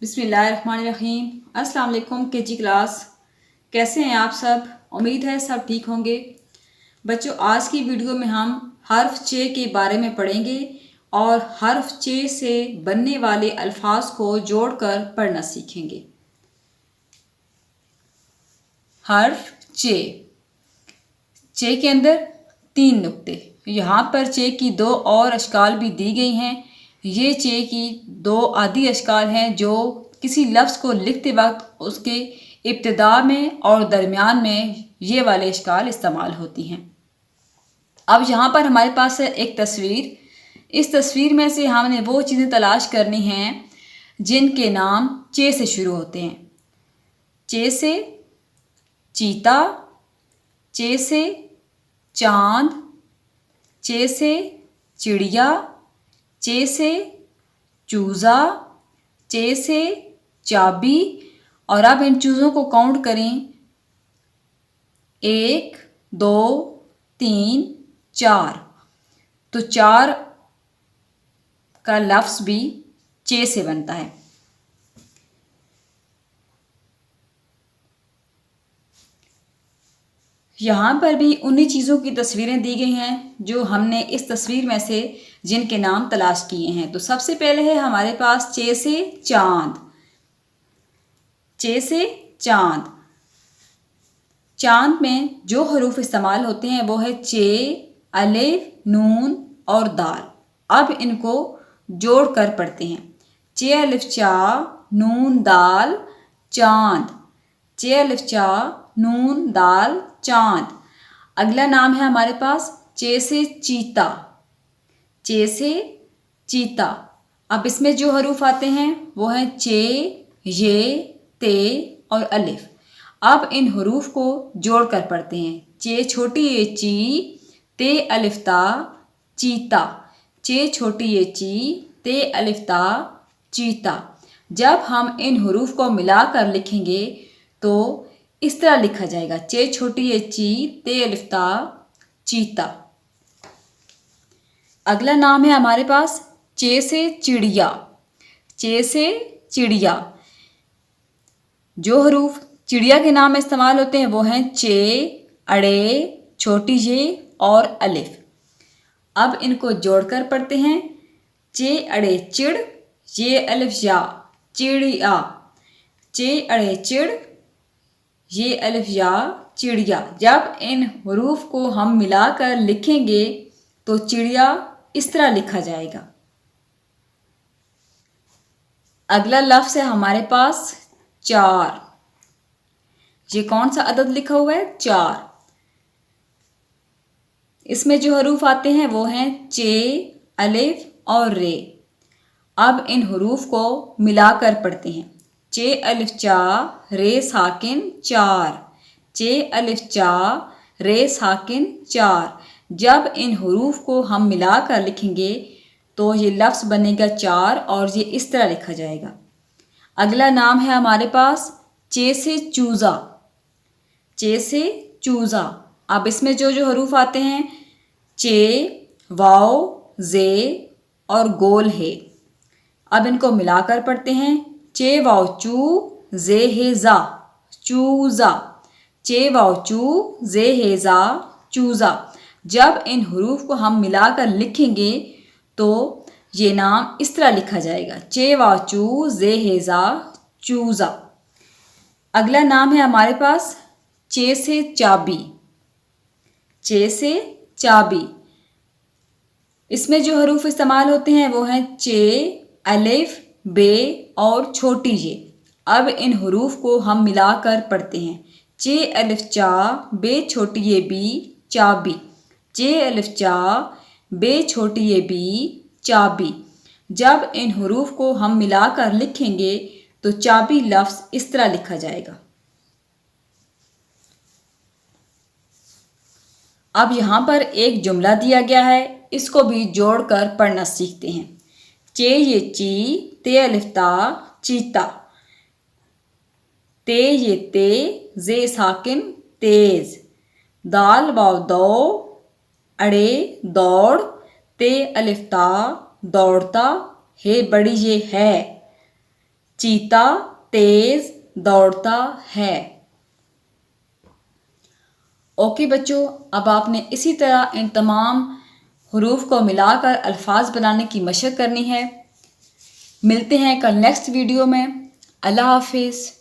बिस्मिल्लाहिर्रहमानिर्रहीम। अस्सलाम वालेकुम केजी क्लास। कैसे हैं आप सब? उम्मीद है सब ठीक होंगे। बच्चों, आज की वीडियो में हम हर्फ चे के बारे में पढ़ेंगे और हर्फ चे से बनने वाले अल्फाज को जोड़कर पढ़ना सीखेंगे। हर्फ चे। चे के अंदर 3 नुक्ते। यहाँ पर चे की 2 और अशकाल भी दी गई हैं। ये चे की 2 आदि अशकाल हैं जो किसी लफ्ज़ को लिखते वक्त उसके इब्तिदा में और दरमियान में ये वाले अशकाल इस्तेमाल होती हैं। अब यहाँ पर हमारे पास है एक तस्वीर। इस तस्वीर में से हमने वो चीज़ें तलाश करनी हैं जिनके नाम चे से शुरू होते हैं। चे से चीता, चे से चांद, चे से चिड़िया, चे से चूज़ा, चे से चाबी। और अब इन चीज़ों को काउंट करें। 1, 2, 3, 4। तो 4 का लफ्ज़ भी चे से बनता है। यहाँ पर भी उन्हीं चीज़ों की तस्वीरें दी गई हैं जो हमने इस तस्वीर में से जिनके नाम तलाश किए हैं। तो सबसे पहले है हमारे पास चे से चांद। चे से चांद। चांद में जो हरूफ इस्तेमाल होते हैं वो है चे, अलिफ, नून और दाल। अब इनको जोड़ कर पढ़ते हैं। चे अलिफ चा, नून दाल, चांद। चे अलिफ चा, नून दाल, चांद। अगला नाम है हमारे पास चे से चीता। चे से चीता। अब इसमें जो हरूफ आते हैं वो है चे, ये, ते और अलिफ। अब इन हरूफ को जोड़कर पढ़ते हैं। चे छोटी ये ची, ते अलिफ ता, चीता। चे छोटी ये ची, ते अलिफ ता, चीता। जब हम इन हरूफ को मिलाकर लिखेंगे तो इस तरह लिखा जाएगा। चे छोटी ये ची, ते अलिफ ता, चीता। अगला नाम है हमारे पास चे से चिड़िया। चे से चिड़िया। जो हरूफ चिड़िया के नाम में इस्तेमाल होते हैं वो हैं चे, अड़े, छोटी ये और अलिफ। अब इनको जोड़कर पढ़ते हैं। चे अड़े चिड़, ये अलिफ या, चिड़िया। चे अड़े चिड़, ये अलिफ या, चिड़िया। जब इन हरूफ को हम मिलाकर लिखेंगे तो चिड़िया इस तरह लिखा जाएगा। अगला लफ्ज़ है हमारे पास 4। ये कौन सा अदद लिखा हुआ है? 4। इसमें जो हरूफ आते हैं वो हैं चे, अलिफ और रे। अब इन हरूफ को मिलाकर पढ़ते हैं। चे अलिफ चा, रे साकिन 4। चे अलिफ चा, रे साकिन 4। जब इन हरूफ को हम मिलाकर लिखेंगे तो ये लफ्ज़ बनेगा 4 और ये इस तरह लिखा जाएगा। अगला नाम है हमारे पास चे से चूज़ा। चे से चूज़ा। अब इसमें जो जो हरूफ आते हैं चे, वाओ, जे और गोल है। अब इनको मिलाकर पढ़ते हैं। चे वाओ चू, जे है जा, चूज़ा। चे वाओ चू, जे है जा, चूज़ा। जब इन हरूफ को हम मिलाकर लिखेंगे तो ये नाम इस तरह लिखा जाएगा। चे वाओ चू, जे है जा, चूज़ा। अगला नाम है हमारे पास चे से चाबी। चे से चाबी। इसमें जो हरूफ इस्तेमाल होते हैं वो हैं चे, अलिफ, बे और छोटी ये। अब इन हरूफ को हम मिलाकर पढ़ते हैं। चे अलिफ चा, बे छोटी ये बी, चाबी। चे अलिफ चा, बे छोटी ये बी, चाबी। जब इन हरूफ को हम मिलाकर लिखेंगे तो चाबी लफ्ज़ इस तरह लिखा जाएगा। अब यहाँ पर एक जुमला दिया गया है, इसको भी जोड़कर पढ़ना सीखते हैं। चे ये ची, ते अलिफ ता, चीता। ते ये ते, जे साकिन तेज। दाल वाव दो, अड़े दौड़, ते अलिफ ता, दौड़ता, हे बड़ी ये है। चीता तेज दौड़ता है। ओके बच्चों, अब आपने इसी तरह इन तमाम हरूफ को मिलाकर अल्फाज बनाने की मशक करनी है। मिलते हैं कल नेक्स्ट वीडियो में। अल्लाह हाफिज़।